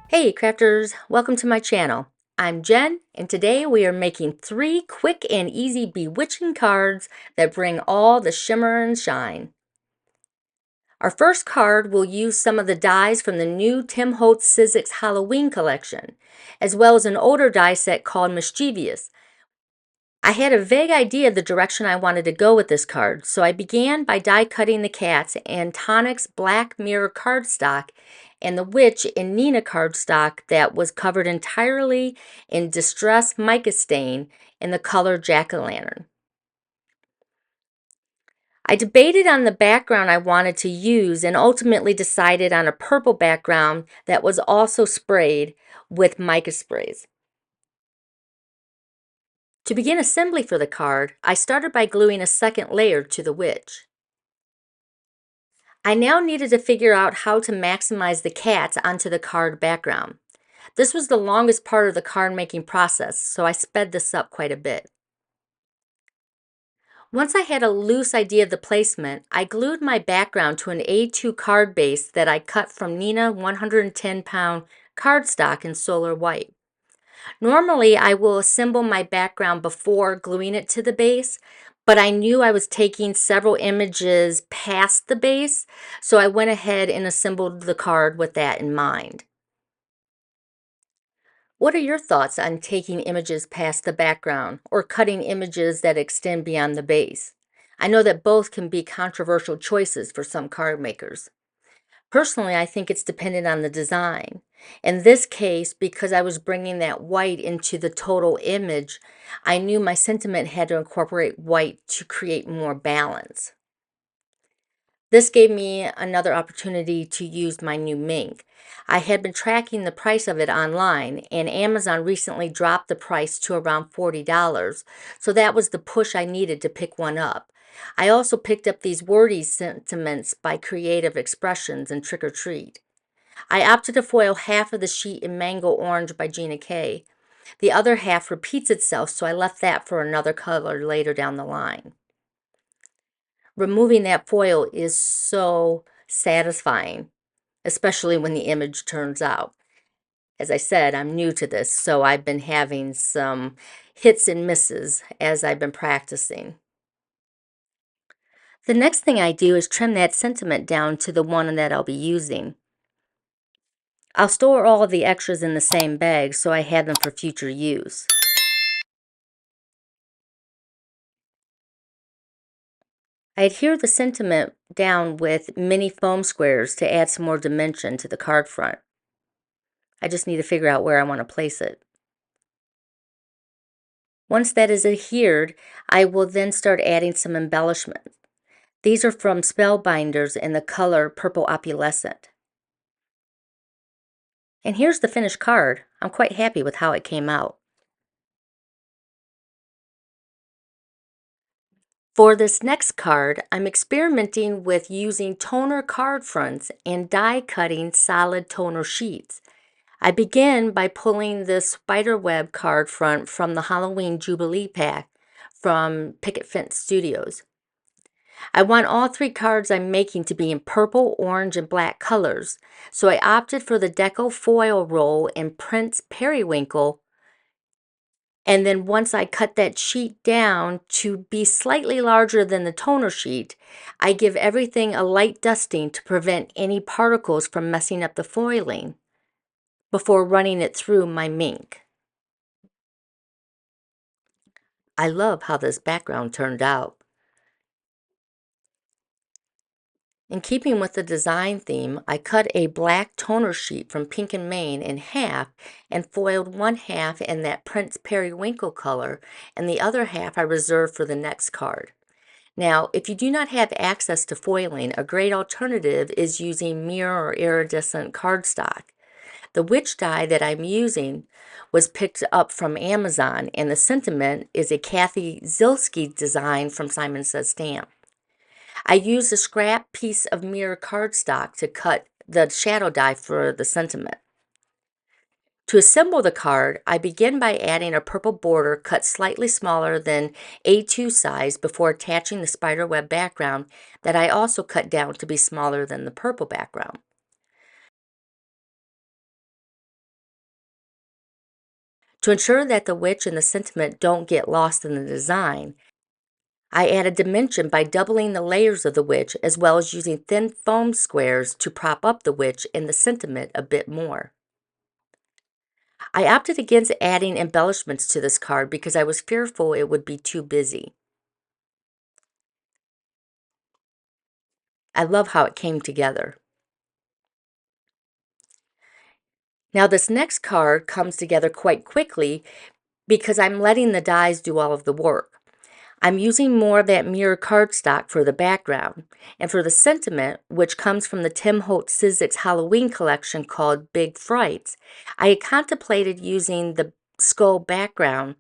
Hey crafters, welcome to my channel. I'm Jen, and today we are making 3 quick and easy bewitching cards that bring all the shimmer and shine. Our first card will use some of the dies from the new Tim Holtz Sizzix Halloween collection, as well as an older die set called Mischievous. I had a vague idea of the direction I wanted to go with this card, so I began by die cutting the cats in Tonic's Black Mirror cardstock and the witch in Nina cardstock that was covered entirely in distressed mica stain in the color jack-o'-lantern. I debated on the background I wanted to use and ultimately decided on a purple background that was also sprayed with mica sprays. To begin assembly for the card, I started by gluing a second layer to the witch. I now needed to figure out how to maximize the cats onto the card background. This was the longest part of the card making process, so I sped this up quite a bit. Once I had a loose idea of the placement, I glued my background to an A2 card base that I cut from Nina 110-pound cardstock in solar white. Normally, I will assemble my background before gluing it to the base, but I knew I was taking several images past the base, so I went ahead and assembled the card with that in mind. What are your thoughts on taking images past the background or cutting images that extend beyond the base? I know that both can be controversial choices for some card makers. Personally, I think it's dependent on the design. In this case, because I was bringing that white into the total image, I knew my sentiment had to incorporate white to create more balance. This gave me another opportunity to use my new mink. I had been tracking the price of it online, and Amazon recently dropped the price to around $40, so that was the push I needed to pick one up. I also picked up these Wordies sentiments by Creative Expressions and Trick or Treat. I opted to foil half of the sheet in Mango Orange by Gina K. The other half repeats itself, so I left that for another color later down the line. Removing that foil is so satisfying, especially when the image turns out. As I said, I'm new to this, so I've been having some hits and misses as I've been practicing. The next thing I do is trim that sentiment down to the one that I'll be using. I'll store all of the extras in the same bag so I have them for future use. I adhere the sentiment down with mini foam squares to add some more dimension to the card front. I just need to figure out where I want to place it. Once that is adhered, I will then start adding some embellishments. These are from Spellbinders in the color Purple Opalescent. And here's the finished card. I'm quite happy with how it came out. For this next card, I'm experimenting with using toner card fronts and die cutting solid toner sheets. I begin by pulling this spiderweb card front from the Halloween Jubilee pack from Picket Studios. I want all 3 cards I'm making to be in purple, orange, and black colors, so I opted for the Deco foil roll in Prince Periwinkle. And then once I cut that sheet down to be slightly larger than the toner sheet, I give everything a light dusting to prevent any particles from messing up the foiling before running it through my mink. I love how this background turned out. In keeping with the design theme, I cut a black toner sheet from Pink and Main in half and foiled one half in that Prince Periwinkle color, and the other half I reserved for the next card. Now, if you do not have access to foiling, a great alternative is using mirror or iridescent cardstock. The witch die that I'm using was picked up from Amazon, and the sentiment is a Kathy Zilski design from Simon Says Stamp. I used a scrap piece of mirror cardstock to cut the shadow die for the sentiment. To assemble the card, I begin by adding a purple border cut slightly smaller than A2 size before attaching the spiderweb background that I also cut down to be smaller than the purple background. To ensure that the witch and the sentiment don't get lost in the design, I added dimension by doubling the layers of the witch as well as using thin foam squares to prop up the witch and the sentiment a bit more. I opted against adding embellishments to this card because I was fearful it would be too busy. I love how it came together. Now this next card comes together quite quickly because I'm letting the dies do all of the work. I'm using more of that mirror cardstock for the background, and for the sentiment, which comes from the Tim Holtz Sizzix Halloween collection called Big Frights, I had contemplated using the skull background,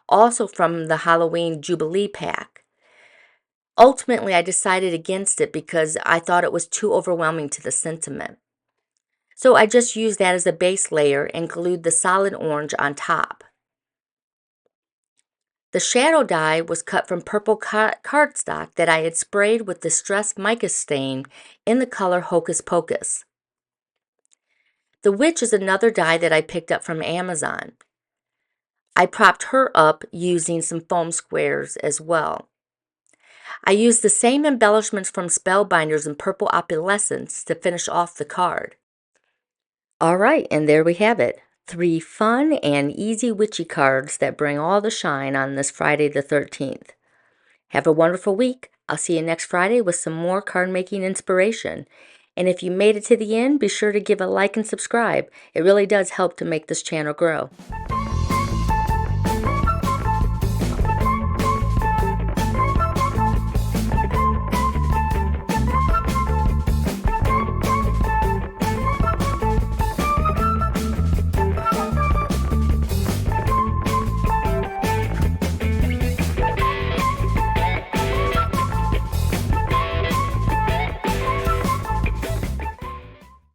also from the Halloween Jubilee pack. Ultimately, I decided against it because I thought it was too overwhelming to the sentiment. So I just used that as a base layer and glued the solid orange on top. The shadow die was cut from purple cardstock that I had sprayed with distressed mica stain in the color Hocus Pocus. The witch is another die that I picked up from Amazon. I propped her up using some foam squares as well. I used the same embellishments from Spellbinders and purple Opalescents to finish off the card. Alright, and there we have it. 3 fun and easy witchy cards that bring all the shine on this Friday the 13th. Have a wonderful week. I'll see you next Friday with some more card making inspiration. And if you made it to the end, be sure to give a like and subscribe. It really does help to make this channel grow.